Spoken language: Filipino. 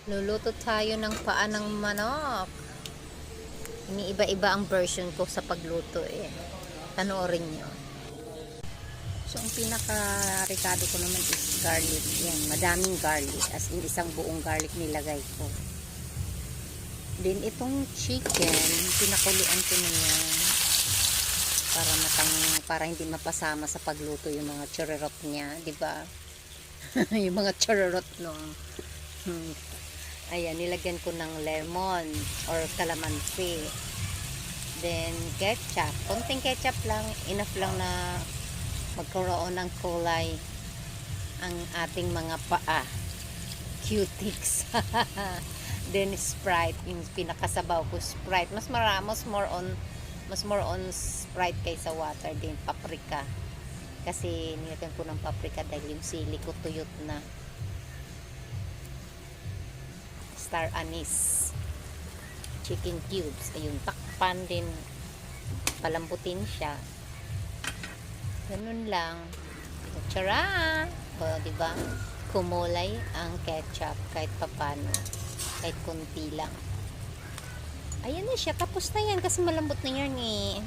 Luluto tayo ng paa ng manok. Iniiba-iba ang version ko sa pagluto eh. Panoorin nyo. So, ang pinaka-rekado ko naman is garlic. Yan, madaming garlic. As in, isang buong garlic nilagay ko. Then, itong chicken, pinakuluan ko na yan. Para hindi mapasama sa pagluto yung mga churerot niya. Diba? Yung mga churerot no. Ayan, nilagyan ko ng lemon or calamansi. Then, ketchup. Konting ketchup lang. Enough lang na magkaroon ng kulay ang ating mga paa. Cutics. Then, Sprite. Yung pinakasabaw ko, Sprite. Mas more on Sprite kaysa water. Then, paprika. Kasi, nilagyan ko ng paprika dahil yung sili ko tuyot na. Star anise, chicken cubes, ayun, takpan din, palambutin siya, ganun lang. Tara, o diba, kumulay ang ketchup kahit papano, kahit konti lang. Ayan na siya, tapos na yan kasi malambot na yan eh.